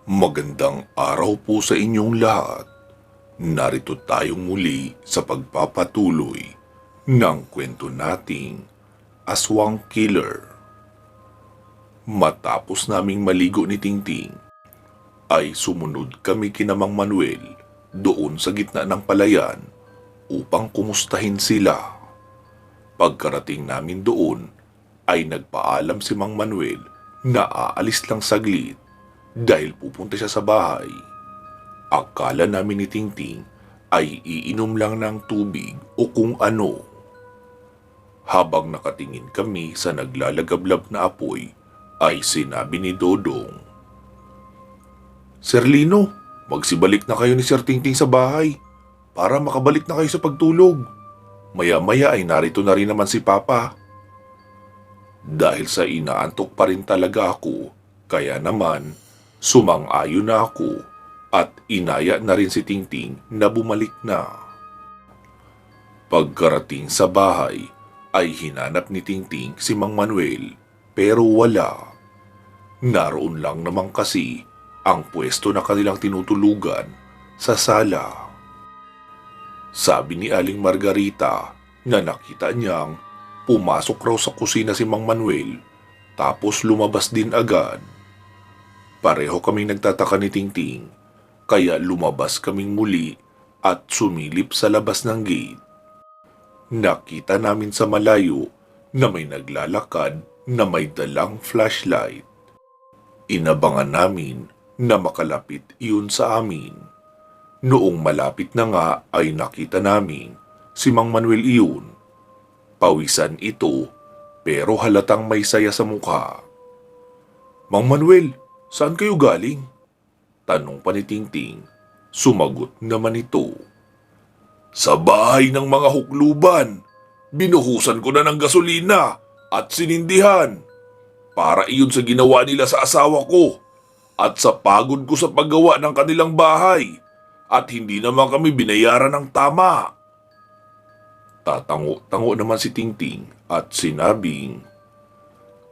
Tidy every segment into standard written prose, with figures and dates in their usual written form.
Magandang araw po sa inyong lahat. Narito tayong muli sa pagpapatuloy ng kwento nating Aswang Killer. Matapos naming maligo ni Tingting, ay sumunod kami kina Mang Manuel doon sa gitna ng palayan upang kumustahin sila. Pagkarating namin doon, ay nagpaalam si Mang Manuel na aalis lang saglit dahil pupunta siya sa bahay. Akala namin ni Tingting ay iinom lang ng tubig o kung ano. Habang nakatingin kami sa naglalagablab na apoy, ay sinabi ni Dodong, "Sir Lino, magsibalik na kayo ni Sir Tingting sa bahay para makabalik na kayo sa pagtulog. Maya-maya ay narito na rin naman si Papa." Dahil sa inaantok pa rin talaga ako, kaya naman sumang-ayon na ako at inaya na rin si Tingting na bumalik na. Pagkarating sa bahay ay hinanap ni Tingting si Mang Manuel pero wala. Naroon lang naman kasi ang pwesto na kanilang tinutulugan sa sala. Sabi ni Aling Margarita na nakita niyang pumasok raw sa kusina si Mang Manuel tapos lumabas din agad. Pareho kaming nagtataka ni Tingting, kaya lumabas kaming muli at sumilip sa labas ng gate. Nakita namin sa malayo na may naglalakad na may dalang flashlight. Inabangan namin na makalapit iyon sa amin. Noong malapit na nga ay nakita namin si Mang Manuel iyon. Pawisan ito pero halatang may saya sa mukha. "Mang Manuel, saan kayo galing?" tanong pa ni Tingting. Sumagot naman ito, "Sa bahay ng mga hukluban. Binuhusan ko na ng gasolina at sinindihan para iyon sa ginawa nila sa asawa ko at sa pagod ko sa paggawa ng kanilang bahay at hindi naman kami binayaran ng tama." Tatango-tango naman si Tingting at sinabing,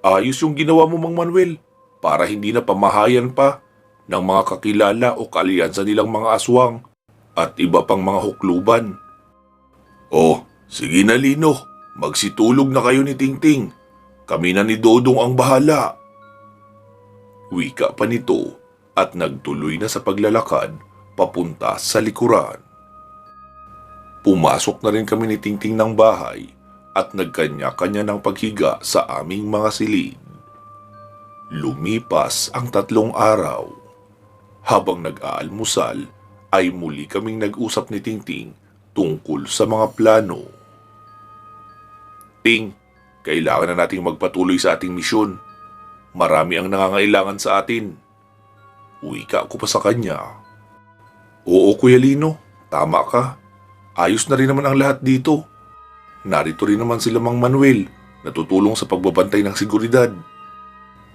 "Ayos yung ginawa mo, Mang Manuel, para hindi na pamahayan pa ng mga kakilala o kaaliansa nilang mga aswang at iba pang mga hukluban." "Oh, sige na Lino, magsitulog na kayo ni Tingting. Kami na ni Dodong ang bahala." Wika pa nito at nagtuloy na sa paglalakad papunta sa likuran. Pumasok na rin kami ni Tingting ng bahay at nagkanya-kanya ng paghiga sa aming mga silid. Lumipas ang 3 araw. Habang nag-aalmusal ay muli kaming nag-usap ni Tingting tungkol sa mga plano. "Ting, kailangan na nating magpatuloy sa ating misyon. Marami ang nangangailangan sa atin." Wika ko pa sa kanya. "Oo Kuya Lino, tama ka. Ayos na rin naman ang lahat dito. Narito rin naman sila Mang Manuel na tutulong sa pagbabantay ng seguridad."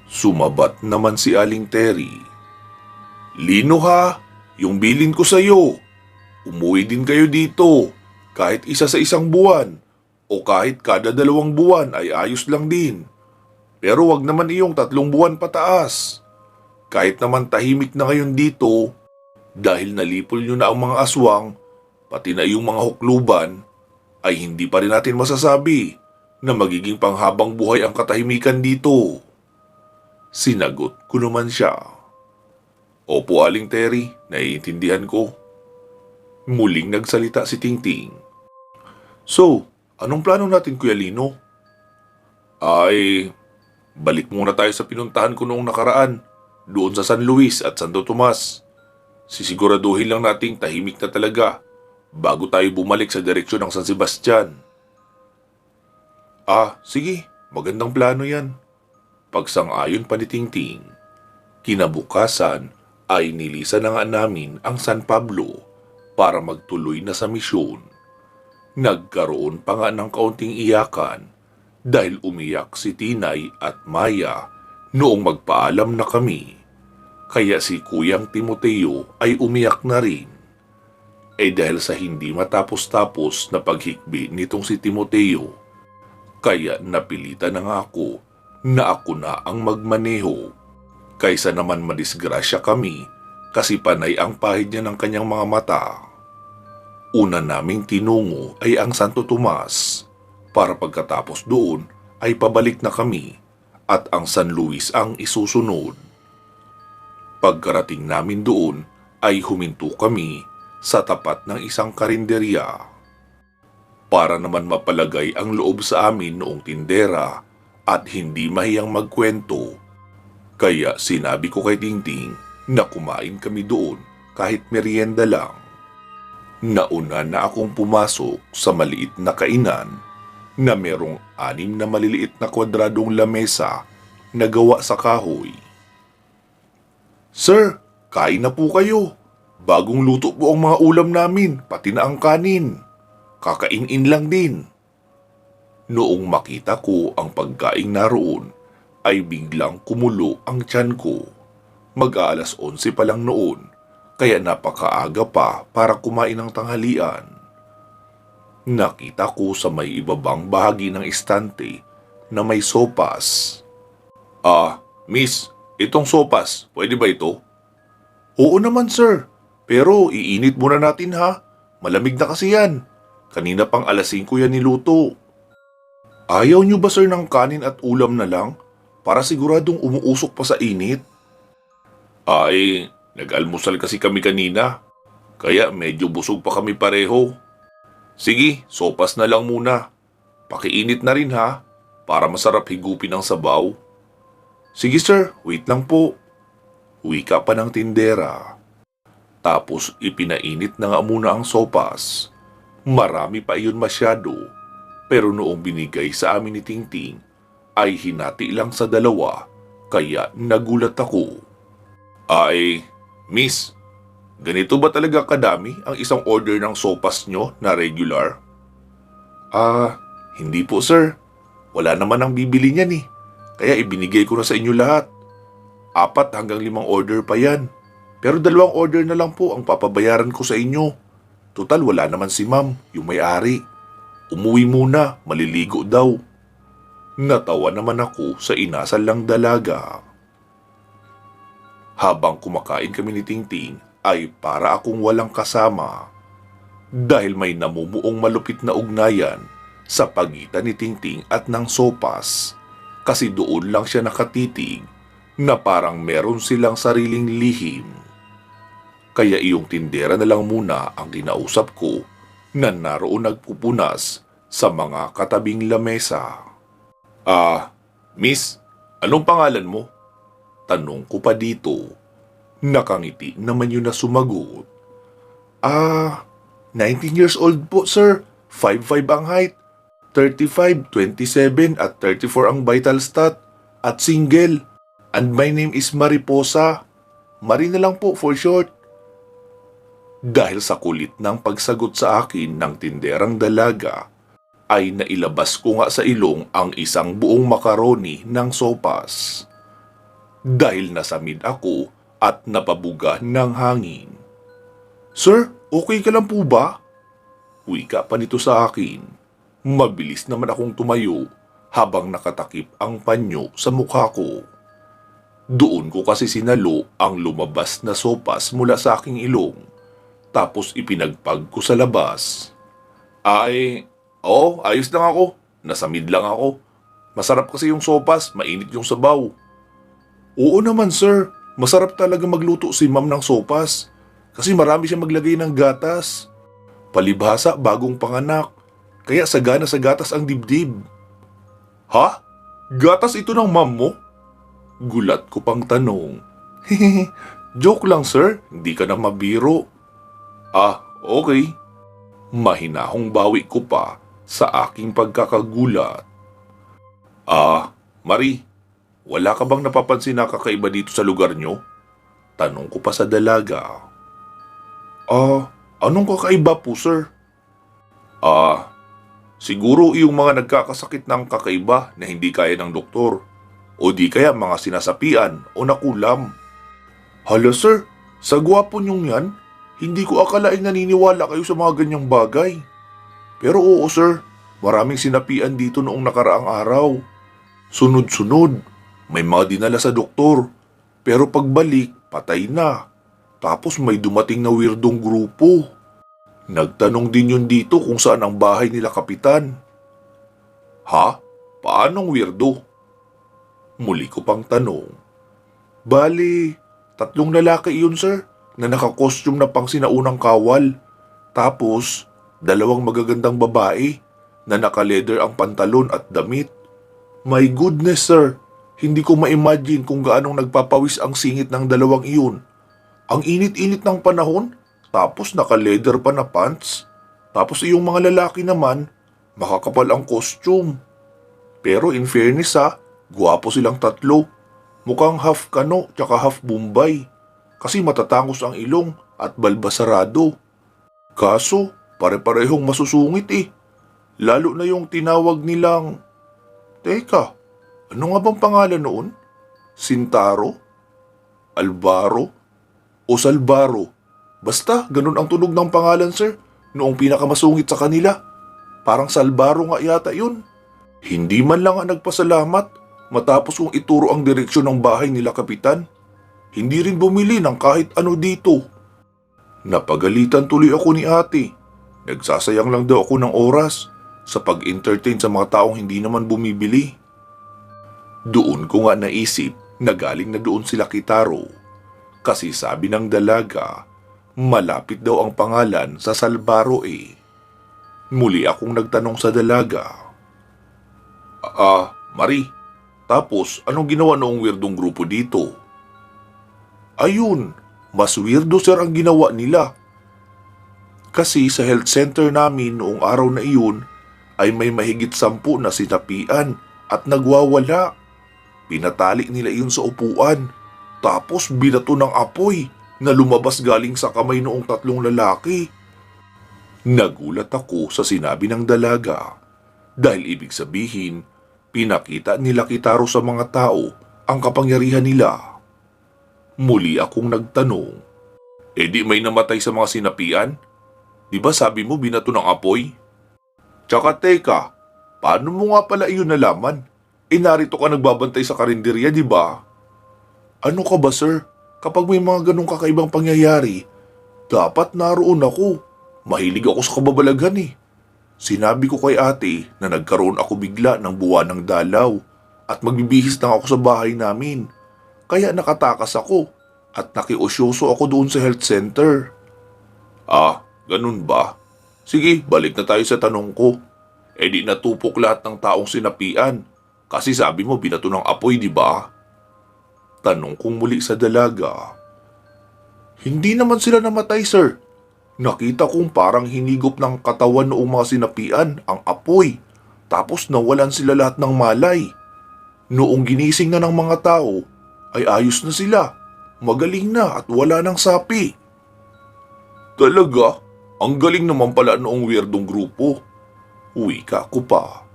Sumabat naman si Aling Terry. "Lino ha, yung bilin ko sa'yo. Umuwi din kayo dito kahit isa sa 1 buwan o kahit kada 2 buwan ay ayos lang din. Pero wag naman iyong 3 buwan pataas. Kahit naman tahimik na ngayon dito dahil nalipol nyo na ang mga aswang, pati na iyong mga hukluban, ay hindi pa rin natin masasabi na magiging panghabang buhay ang katahimikan dito." Sinagot ko naman siya. "Opo Aling Terry, naiintindihan ko." Muling nagsalita si Tingting. "So, anong plano natin Kuya Lino?" "Ay, balik muna tayo sa pinuntahan ko noong nakaraan, doon sa San Luis at Santo Tomas. Sisiguraduhin lang nating tahimik na talaga bago tayo bumalik sa direksyon ng San Sebastian." "Ah, sige, magandang plano yan." Pagsang-ayon pa ni Tingting. Kinabukasan ay nilisan na nga namin ang San Pablo para magtuloy na sa misyon. Nagkaroon pa nga ng kaunting iyakan dahil umiyak si Tinay at Maya noong magpaalam na kami. Kaya si Kuyang Timoteo ay umiyak na rin. Dahil sa hindi matapos-tapos na paghikbi nitong si Timoteo, kaya napilitan na nga ako na ako na ang magmaneho. Kaysa naman madisgrasya kami kasi panay ang pahid niya ng kanyang mga mata. Una naming tinungo ay ang Santo Tomas para pagkatapos doon ay pabalik na kami at ang San Luis ang isusunod. Pagkarating namin doon ay huminto kami sa tapat ng isang karinderya. Para naman mapalagay ang loob sa amin noong tindera at hindi mahiyang magkwento. Kaya sinabi ko kay Tingting na kumain kami doon kahit merienda lang. Nauna na akong pumasok sa maliit na kainan na merong 6 na maliliit na kwadradong lamesa na gawa sa kahoy. "Sir, kain na po kayo. Bagong luto po ang mga ulam namin, pati na ang kanin. Kakain-in lang din." Noong makita ko ang pagkain naroon, ay biglang kumulo ang tiyan ko. Mag-aalas 11 pa lang noon, kaya napakaaga pa para kumain ng tanghalian. Nakita ko sa may ibabang bahagi ng estante na may sopas. Miss, itong sopas, pwede ba ito?" "Oo naman sir, pero iinit muna natin ha. Malamig na kasi yan. Kanina pang alas 5 yan niluto." "Ayaw nyo ba sir ng kanin at ulam na lang? Para siguradong umuusok pa sa init?" "Ay, nag-almusal kasi kami kanina. Kaya medyo busog pa kami pareho. Sige, sopas na lang muna. Pakiinit na rin ha, para masarap higupin ang sabaw." "Sige sir, wait lang po." Wika pa ng tindera. Tapos ipinainit na nga muna ang sopas. Marami pa iyon masyado. Pero noong binigay sa amin ni Tingting, ay hinati lang sa 2, kaya nagulat ako. "Ay, miss, ganito ba talaga kadami ang isang order ng sopas nyo na regular?" Hindi po sir. Wala naman ang bibili niyan eh. Kaya ibinigay ko na sa inyo lahat. 4 hanggang 5 order pa yan. Pero 2 order na lang po ang papabayaran ko sa inyo. Total wala naman si ma'am, yung may-ari. Umuwi muna, maliligo daw." Natawa naman ako sa inasal lang dalaga. Habang kumakain kami ni Tingting ay para akong walang kasama. Dahil may namumuong malupit na ugnayan sa pagitan ni Tingting at ng sopas. Kasi doon lang siya nakatitig na parang meron silang sariling lihim. Kaya iyong tindera na lang muna ang kinausap ko na naroon nagpupunas sa mga katabing lamesa. Miss, anong pangalan mo?" Tanong ko pa dito. Nakangiti naman yun na sumagot. 19 years old po sir, 5'5" ang height, 35, 27 at 34 ang vital stat, at single. And my name is Mariposa. Marie na lang po for short." Dahil sa kulit ng pagsagot sa akin ng tinderang dalaga, ay nailabas ko nga sa ilong ang isang buong makaroni ng sopas. Dahil nasamid ako at napabuga ng hangin. "Sir, okay ka lang po ba?" Wika pa nito sa akin. Mabilis naman akong tumayo habang nakatakip ang panyo sa mukha ko. Doon ko kasi sinalo ang lumabas na sopas mula sa aking ilong. Tapos ipinagpag ko sa labas. Oo, ayos lang ako. Nasamid lang ako. Masarap kasi yung sopas, mainit yung sabaw." "Oo naman sir, masarap talaga magluto si ma'am ng sopas. Kasi marami siya maglagay ng gatas. Palibhasa bagong panganak, kaya sagana sa gatas ang dibdib." "Ha? Gatas ito ng ma'am mo?" Gulat ko pang tanong. "Hehehe, joke lang sir, hindi ka na mabiro." Okay." Mahinahong bawi ko pa sa aking pagkakagulat. Marie, wala ka bang napapansin na kakaiba dito sa lugar nyo?" Tanong ko pa sa dalaga. Anong kakaiba po sir?" Siguro yung mga nagkakasakit ng kakaiba na hindi kaya ng doktor, o di kaya mga sinasapian o nakulam." "Hala sir, sa gwapo nyong yan, hindi ko akalaing naniniwala kayo sa mga ganyang bagay. Pero oo sir, maraming sinapian dito noong nakaraang araw. Sunod-sunod, may mga dinala sa doktor. Pero pagbalik, patay na. Tapos may dumating na weirdong grupo. Nagtanong din yun dito kung saan ang bahay nila kapitan. Ha? Paanong weirdo? Muli ko pang tanong. Bali, 3 lalaki iyon sir, na nakakostyum na pang sinaunang kawal. Tapos, 2 magagandang babae na naka-leather ang pantalon at damit. My goodness sir, hindi ko ma-imagine kung gaanong nagpapawis ang singit ng 2 iyon. Ang init-init ng panahon, tapos naka-leather pa na pants. Tapos iyong mga lalaki naman, makakapal ang costume. Pero in fairness gwapo silang 3. Mukhang half Kano tsaka half Bombay. Kasi matatangos ang ilong at balbasarado. Kaso, pare-parehong masusungit eh. Lalo na yung tinawag nilang... Teka, ano nga bang pangalan noon? Sintaro? Alvaro? O Salvaro? Basta, ganun ang tunog ng pangalan sir, noong pinakamasungit sa kanila. Parang Salvaro nga yata yun. Hindi man lang nagpasalamat matapos kong ituro ang direksyon ng bahay nila kapitan. Hindi rin bumili ng kahit ano dito. Napagalitan tuloy ako ni ate. Nagsasayang lang daw ako ng oras sa pag-entertain sa mga taong hindi naman bumibili. Doon ko nga naisip na galing na doon sila Kitaro. Kasi sabi ng dalaga, malapit daw ang pangalan sa Salvaro eh. Muli akong nagtanong sa dalaga. Marie, tapos anong ginawa noong weirdong grupo dito? Ayun, mas weirdo sir ang ginawa nila. Kasi sa health center namin noong araw na iyon ay may mahigit 10 na sinapian at nagwawala. Pinatali nila iyon sa upuan, tapos binato ng apoy na lumabas galing sa kamay noong 3 lalaki. Nagulat ako sa sinabi ng dalaga dahil ibig sabihin, pinakita nila Kitaro sa mga tao ang kapangyarihan nila. Muli akong nagtanong, di may namatay sa mga sinapian? Di ba sabi mo binato ng apoy? Tsaka teka, paano mo nga pala iyon nalaman? Narito ka nagbabantay sa karinderya, di ba? Ano ka ba sir? Kapag may mga ganong kakaibang pangyayari, dapat naroon ako. Mahilig ako sa kababalaghan eh. Sinabi ko kay ate na nagkaroon ako bigla ng buwan ng dalaw at magbibihis lang ako sa bahay namin. Kaya nakatakas ako at nakiusyoso ako doon sa health center. Ganun ba? Sige, balik na tayo sa tanong ko. Di natupok lahat ng taong sinapian kasi sabi mo binato ng apoy, di ba? Tanong kong muli sa dalaga. Hindi naman sila namatay, sir. Nakita kong parang hinigop ng katawan noong mga sinapian ang apoy, tapos nawalan sila lahat ng malay. Noong ginising na ng mga tao, ay ayos na sila, magaling na at wala ng sapi. Talaga? Ang galing naman pala noong weirdong grupo. Wika ko pa.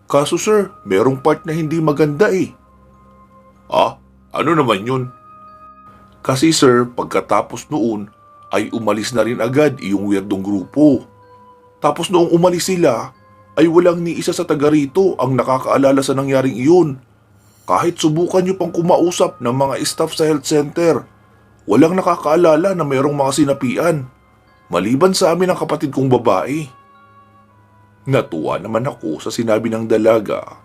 Kaso sir, merong part na hindi maganda eh. Ano naman yun? Kasi sir, pagkatapos noon, ay umalis na rin agad yung weirdong grupo. Tapos noong umalis sila, ay walang ni isa sa taga rito ang nakakaalala sa nangyaring iyon. Kahit subukan nyo pang kumausap ng mga staff sa health center, walang nakakaalala na mayroong mga sinapian, maliban sa amin ang kapatid kong babae. Natuwa naman ako sa sinabi ng dalaga.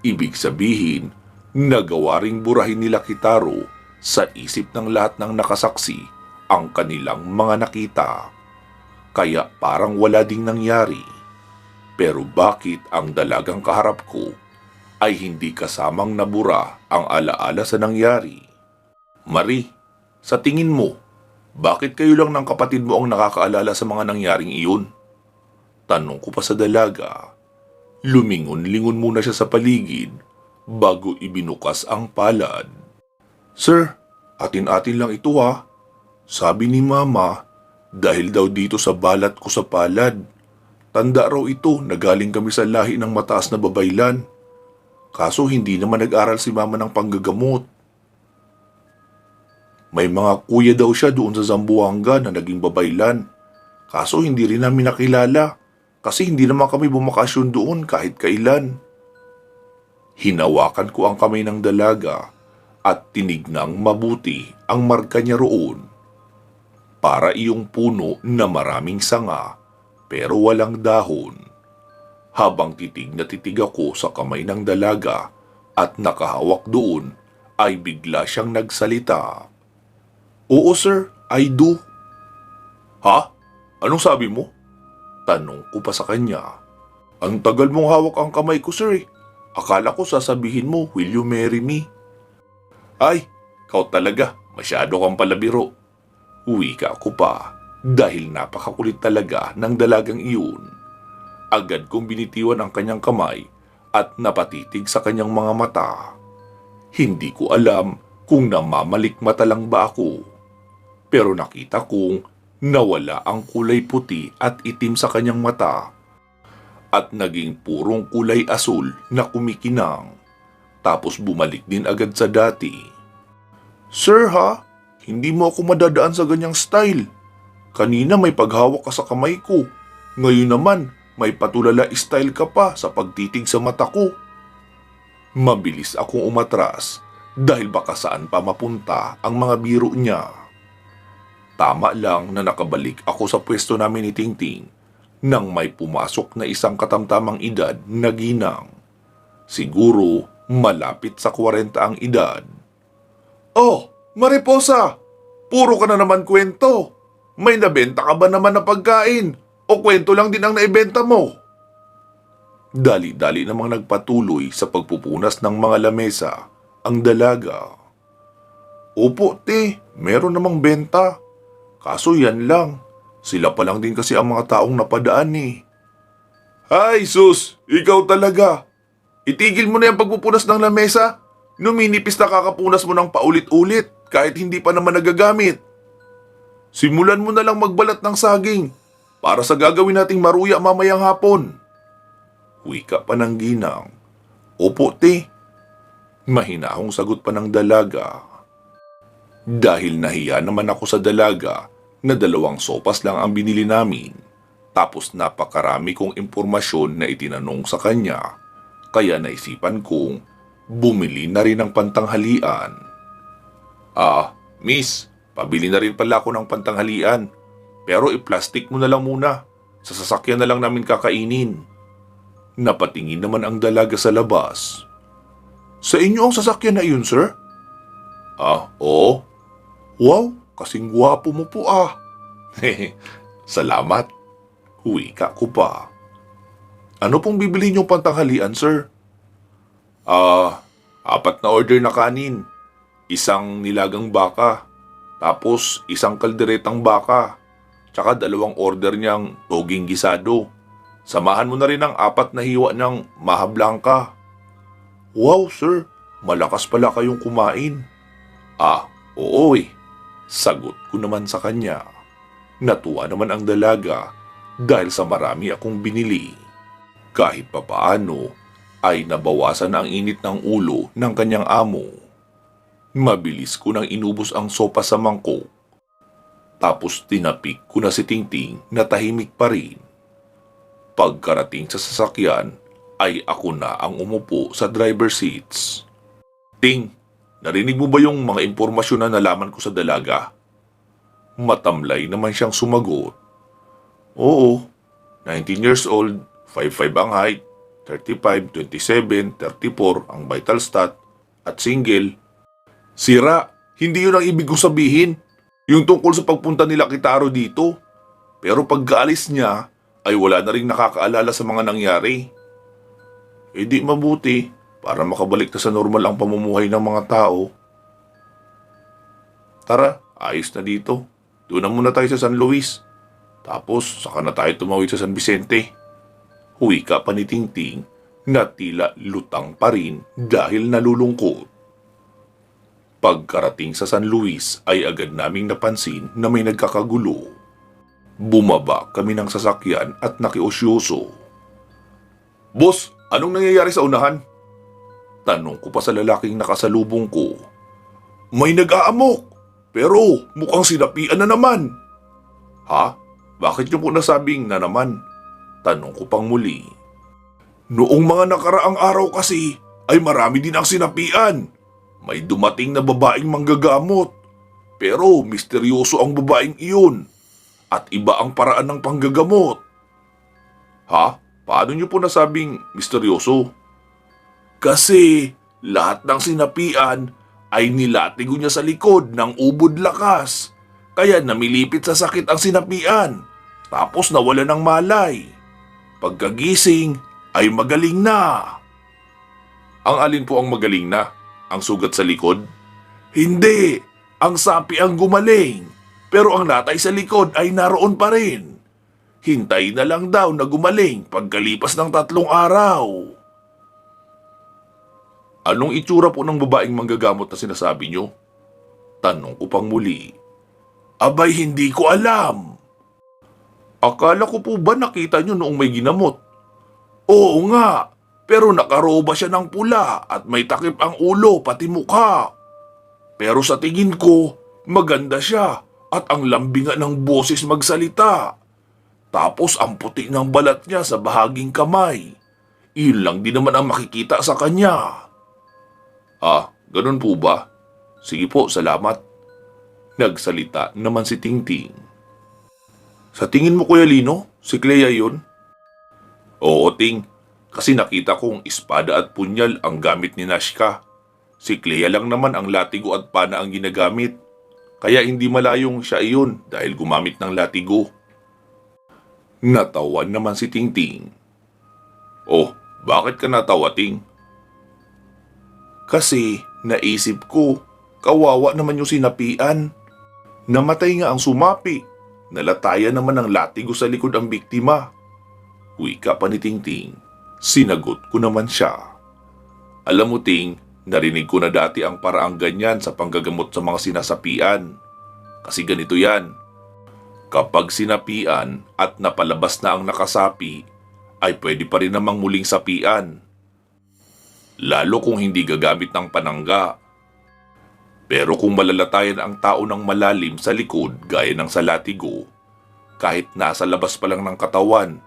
Ibig sabihin, nagawa ring burahin nila Kitaro sa isip ng lahat ng nakasaksi ang kanilang mga nakita. Kaya parang wala ding nangyari. Pero bakit ang dalagang kaharap ko ay hindi kasamang nabura ang alaala sa nangyari? Marie, sa tingin mo, bakit kayo lang ng kapatid mo ang nakakaalala sa mga nangyaring iyon? Tanong ko pa sa dalaga. Lumingon-lingon muna siya sa paligid bago ibinukas ang palad. Sir, atin-atin lang ito ha. Sabi ni Mama, dahil daw dito sa balat ko sa palad. Tanda raw ito na galing kami sa lahi ng mataas na babaylan. Kaso hindi naman nag-aral si Mama ng panggagamot. May mga kuya daw siya doon sa Zamboanga na naging babaylan. Kaso hindi rin namin nakilala kasi hindi naman kami bumakasyon doon kahit kailan. Hinawakan ko ang kamay ng dalaga at tinignang mabuti ang marka niya roon. Para iyong puno na maraming sanga pero walang dahon. Habang titig na titig ako sa kamay ng dalaga at nakahawak doon, ay bigla siyang nagsalita. Oo sir, I do. Ha? Anong sabi mo? Tanong ko pa sa kanya. Ang tagal mong hawak ang kamay ko sir eh. Akala ko sasabihin mo, will you marry me? Ay, kau talaga, masyado kang palabiro. Wika ko pa dahil napakakulit talaga ng dalagang iyon. Agad kong binitiwan ang kanyang kamay at napatitig sa kanyang mga mata. Hindi ko alam kung namamalikmata lang ba ako. Pero nakita kong nawala ang kulay puti at itim sa kanyang mata at naging purong kulay asul na kumikinang. Tapos bumalik din agad sa dati. Sir ha, hindi mo ako madadaan sa ganyang style. Kanina may paghawak ka sa kamay ko. Ngayon naman, may patulala style ka pa sa pagtitig sa mata ko. Mabilis akong umatras dahil baka saan pa mapunta ang mga biro niya. Tama lang na nakabalik ako sa pwesto namin ni Tingting nang may pumasok na isang katamtamang edad na ginang. Siguro malapit sa 40 ang edad. Oh, Mariposa! Puro ka na naman kwento. May nabenta ka ba naman na pagkain? O kwento lang din ang naibenta mo? Dali-dali namang nagpatuloy sa pagpupunas ng mga lamesa ang dalaga. Opo, te, meron namang benta. Kaso yan lang, sila pa lang din kasi ang mga taong napadaan eh. Ay, sus! Ikaw talaga! Itigil mo na yung pagpupunas ng lamesa. Numinipis na kakapunas mo ng paulit-ulit kahit hindi pa naman nagagamit. Simulan mo na lang magbalat ng saging para sa gagawin nating maruya mamayang hapon. Wika pa ng ginang. Opo, te. Mahinahong sagot pa ng dalaga. Dahil nahiya naman ako sa dalaga na 2 sopas lang ang binili namin. Tapos napakarami kong impormasyon na itinanong sa kanya. Kaya naisipan kong bumili na rin ng pantanghalian. Miss, pabili na rin pala ako ng pantanghalian. Pero i-plastic mo na lang muna. Sa sasakyan na lang namin kakainin. Napatingin naman ang dalaga sa labas. Sa inyo ang sasakyan na iyon, sir? Oo. Wow, kasing gwapo mo po ah. Salamat. Wika ko pa. Ano pong bibili niyong pantanghalian, sir? 4 na order na kanin. 1 nilagang baka. Tapos 1 kalderetang baka. Tsaka 2 order niyang toging gisado. Samahan mo na rin ang 4 na hiwa ng maha blanca. Wow, sir. Malakas pala kayong kumain. Oo eh. Sagot ko naman sa kanya. Natuwa naman ang dalaga dahil sa marami akong binili. Kahit papaano ay nabawasan ang init ng ulo ng kanyang amo. Mabilis ko nang inubos ang sopa sa mangkok. Tapos tinapik ko na si Tingting na tahimik pa rin. Pagkarating sa sasakyan ay ako na ang umupo sa driver seats. Ting, narinig mo ba yung mga impormasyon na nalaman ko sa dalaga? Matamlay naman siyang sumagot. Oo, 19 years old, 5'5" ang height, 35, 27, 34 ang vital stat, at single. Sira, hindi yun ang ibig ko sabihin. Yung tungkol sa pagpunta nila Kitaro dito. Pero pagkaalis niya, ay wala na rin nakakaalala sa mga nangyari. Di mabuti para makabalik na sa normal ang pamumuhay ng mga tao. Tara, ayos na dito. Doon na muna tayo sa San Luis. Tapos saka na tayo tumawid sa San Vicente. Wika pa ni Tingting na tila lutang pa rin dahil nalulungkot. Pagkarating sa San Luis ay agad naming napansin na may nagkakagulo. Bumaba kami ng sasakyan at nakiusyoso. Boss, anong nangyayari sa unahan? Tanong ko pa sa lalaking nakasalubong ko. May nag-aamok, pero mukhang sinapian na naman. Ha? Bakit niyo po nasabing na naman? Tanong ko pang muli. Noong mga nakaraang araw kasi ay marami din ang sinapian. may dumating na babaeng manggagamot. Pero misteryoso ang babaeng iyon at iba ang paraan ng panggagamot. Ha? Paano niyo po nasabing misteryoso? Kasi lahat ng sinapian ay nilatigo niya sa likod ng ubod lakas. Kaya namilipit sa sakit ang sinapian. Tapos nawala ng malay. Pagkagising ay magaling na. Ang alin po ang magaling na? Ang sugat sa likod? Hindi! Ang sapi ang gumaling. Pero ang natay sa likod ay naroon pa rin. Hintay na lang daw na gumaling pagkalipas ng 3 araw. Anong itsura po ng babaeng manggagamot na sinasabi niyo? Tanong ko pang muli. Abay, hindi ko alam. Akala ko po ba nakita niyo noong may ginamot? Oo nga, pero nakaroba siya ng pula at may takip ang ulo pati mukha. Pero sa tingin ko, maganda siya at ang lambingan ng boses magsalita. Tapos ang puti ng balat niya sa bahaging kamay. Iyon lang din naman ang makikita sa kanya. Ah, ganun po ba? Sige po, salamat. Nagsalita naman si Tingting. Sa tingin mo, Kuya Lino, si Clea yun? Oo, Ting. Kasi nakita kong espada at punyal ang gamit ni Nashka. Si Clea lang naman ang latigo at pana ang ginagamit. Kaya hindi malayong siya iyon dahil gumamit ng latigo. Natawan naman si Tingting. Oh, bakit ka natawa, Ting? Kasi naisip ko, kawawa naman yung sinapian. Namatay nga ang sumapi. Nalatayan naman ng latigo sa likod ang biktima. Wika pa ni Tingting. Sinagot ko naman siya. Alam mo, Ting, narinig ko na dati ang paraang ganyan sa panggagamot sa mga sinasapian. Kasi ganito yan. Kapag sinapian at napalabas na ang nakasapi, ay pwede pa rin namang muling sapian. Lalo kung hindi gagamit ng panangga. Pero kung malalatayan ang tao ng malalim sa likod gaya ng sa latigo, kahit nasa labas pa lang ng katawan,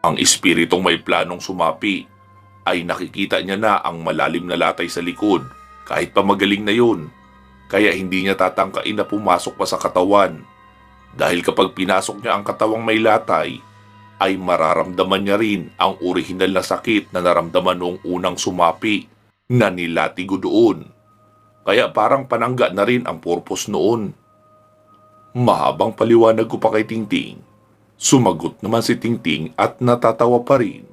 ang espiritong may planong sumapi ay nakikita niya na ang malalim na latay sa likod kahit pa magaling na yun. Kaya hindi niya tatangkain na pumasok pa sa katawan. Dahil kapag pinasok niya ang katawang may latay, ay mararamdaman niya rin ang orihinal na sakit na naramdaman noong unang sumapi na nilatigo doon. Kaya parang panangga na rin ang purpose noon. Mahabang paliwanag ko pa kay Tingting. Sumagot naman si Tingting at natatawa pa rin.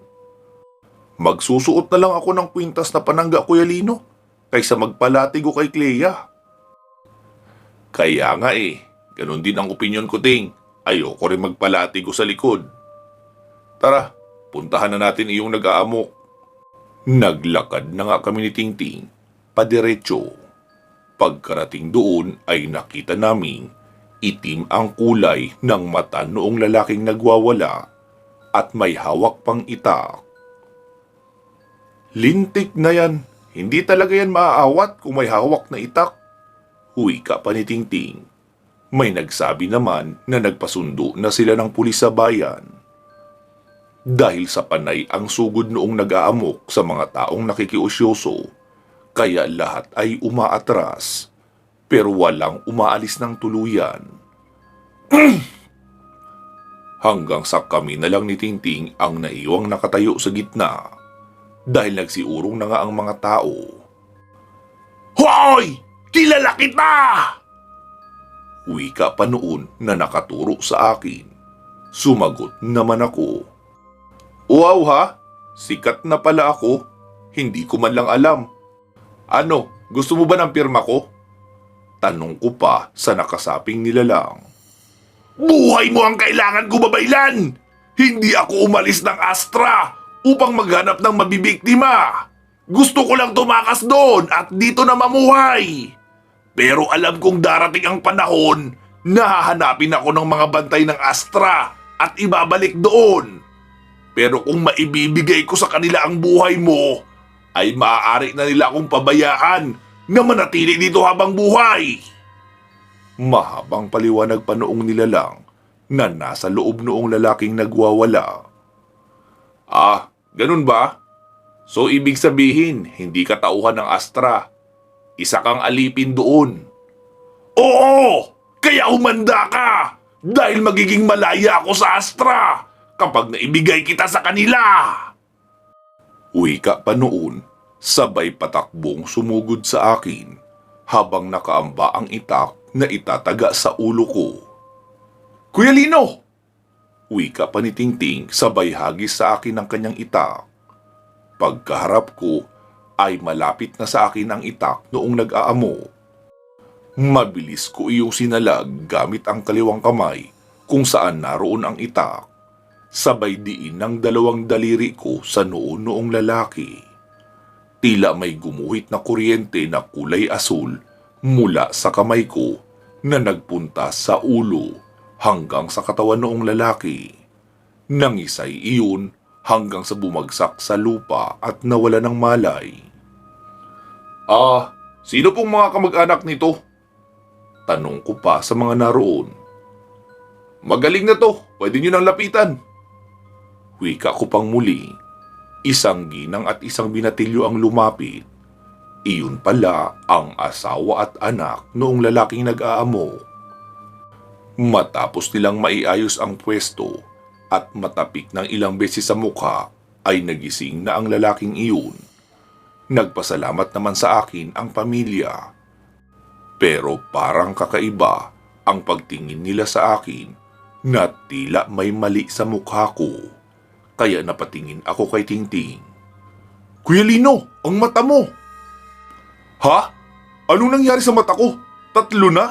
Magsusuot na lang ako ng kwintas na panangga, Kuya Lino, kaysa magpalatigo kay Clea. Kaya nga ganun din ang opinyon ko, Ting. Ayoko rin magpalatigo sa likod. Tara, puntahan na natin iyong nag-aamok. Naglakad na nga kami ni Tingting, padiretso. Pagkarating doon ay nakita naming itim ang kulay ng mata noong lalaking nagwawala at may hawak pang itak. Lintik na yan, hindi talaga yan maaawat kung may hawak na itak. Wika pa ni Tingting. May nagsabi naman na nagpasundo na sila ng pulis sa bayan. Dahil sa panay ang sugod noong nag-aamok sa mga taong nakikiusyoso, kaya lahat ay umaatras, pero walang umaalis ng tuluyan. Hanggang sa kami na lang ni Tingting ang naiwang nakatayo sa gitna, dahil nagsiurong na nga ang mga tao. Hoy! Kilala kita! Wika pa noon na nakaturo sa akin. Sumagot naman ako. Wow ha? Sikat na pala ako. Hindi ko man lang alam. Ano, gusto mo ba ng pirma ko? Tanong ko pa sa nakasaping nilalang. Buhay mo ang kailangan ko, babaylan! Hindi ako umalis ng Astra upang maghanap ng mabibiktima. Gusto ko lang tumakas doon at dito na mamuhay. Pero alam kong darating ang panahon na hahanapin ako ng mga bantay ng Astra at ibabalik doon. Pero kung maibibigay ko sa kanila ang buhay mo, ay maaari na nila akong pabayaan na manatili dito habang buhay. Mahabang paliwanag pa noong nilalang na nasa loob noong lalaking nagwawala. Ah, ganun ba? So ibig sabihin, hindi ka tauhan ng Astra. Isa kang alipin doon. Oo! Kaya umanda ka! Dahil magiging malaya ako sa Astra kapag naibigay kita sa kanila! Wika pa noon, sabay patakbong sumugod sa akin habang nakaamba ang itak na itataga sa ulo ko. Kuya Lino! Wika pa ni Tingting sabay hagis sa akin ang kanyang itak. Pagkaharap ko ay malapit na sa akin ang itak noong nag-aamo. Mabilis ko iyong sinalag gamit ang kaliwang kamay kung saan naroon ang itak. Sabay diin ng dalawang daliri ko sa noong lalaki. Tila may gumuhit na kuryente na kulay asul mula sa kamay ko na nagpunta sa ulo hanggang sa katawan noong lalaki. Nangisay iyon hanggang sa bumagsak sa lupa at nawala ng malay. Sino pong mga kamag-anak nito? Tanong ko pa sa mga naroon. Magaling na to, pwede nyo nang lapitan. Wika ko pang muli. Isang ginang at isang binatilyo ang lumapit. Iyon pala ang asawa at anak noong lalaking nag-aamo. Matapos nilang maiayos ang pwesto at matapik ng ilang beses sa mukha, ay nagising na ang lalaking iyon. Nagpasalamat naman sa akin ang pamilya. Pero parang kakaiba ang pagtingin nila sa akin na tila may mali sa mukha ko. Kaya napatingin ako kay Tingting. Kuya Lino, ang mata mo! Ha? Anong nangyari sa mata ko? 3 na?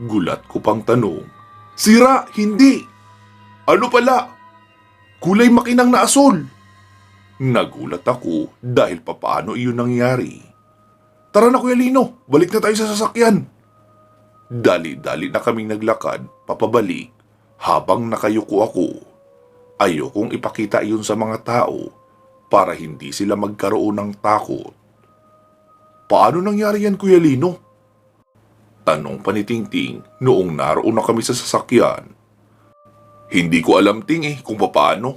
Gulat ko pang tanong. Sira, hindi! Ano pala? Kulay makinang na asul. Nagulat ako dahil papaano iyon nangyari. Tara na Kuya Lino, balik na tayo sa sasakyan. Dali-dali na kaming naglakad, papabalik, habang nakayuko ako. Ayokong ipakita iyon sa mga tao para hindi sila magkaroon ng takot. Paano nangyari yan Kuya Lino? Tanong pa ni Tingting noong naroon na kami sa sasakyan. Hindi ko alam Ting kung paano,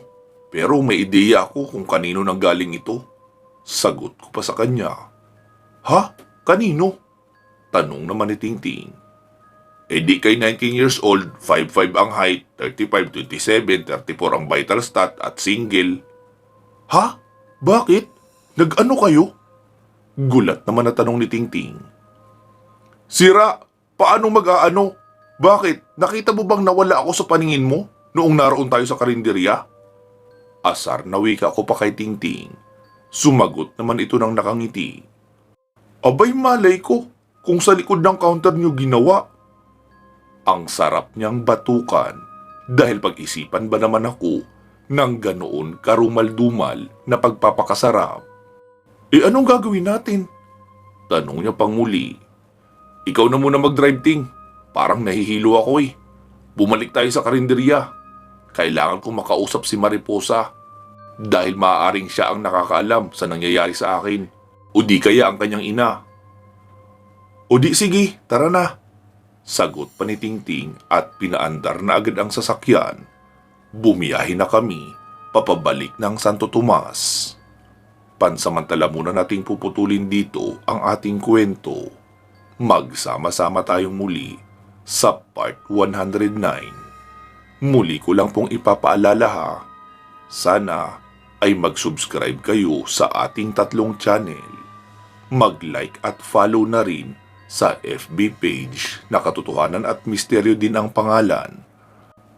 pero may ideya ako kung kanino nanggaling ito. Sagot ko pa sa kanya. Ha? Kanino? Tanong naman ni Tingting. Di kay 19 years old, 5'5 ang height, 35, 27, 34 ang vital stat at single. Ha? Bakit? Nag-ano kayo? Gulat naman na tanong ni Tingting. Sira, paano mag-aano? Bakit? Nakita mo bang nawala ako sa paningin mo noong naroon tayo sa karinderya? Asar na wika ko pa kay Tingting. Sumagot naman ito ng nakangiti. Abay malay ko kung sa likod ng counter niyo ginawa. Ang sarap niyang batukan dahil pag-isipan ba naman ako ng ganoon karumal-dumal na pagpapakasarap. Anong gagawin natin? Tanong niya pang muli. Ikaw na muna mag-drive Ting. Parang nahihilo ako Bumalik tayo sa karinderya. Kailangan kong makausap si Mariposa dahil maaaring siya ang nakakaalam sa nangyayari sa akin o di kaya ang kanyang ina. O di sige, tara na. Sagot pa ni Tingting at pinaandar na agad ang sasakyan. Bumiyahe na kami papabalik ng Santo Tomas. Pansamantala muna nating puputulin dito ang ating kwento. Magsama-sama tayong muli sa part 109. Muli ko lang pong ipapaalala ha, sana ay mag-subscribe kayo sa ating 3 channel. Mag-like at follow na rin sa FB page na Katotohanan at Misteryo din ang pangalan.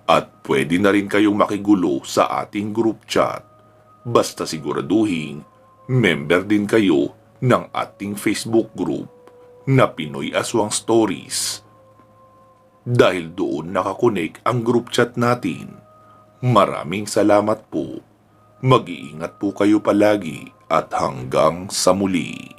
At pwede na rin kayong makigulo sa ating group chat. Basta siguraduhin, member din kayo ng ating Facebook group na Pinoy Aswang Stories. Dahil doon nakakonek ang group chat natin. Maraming salamat po. Mag-iingat po kayo palagi at hanggang sa muli.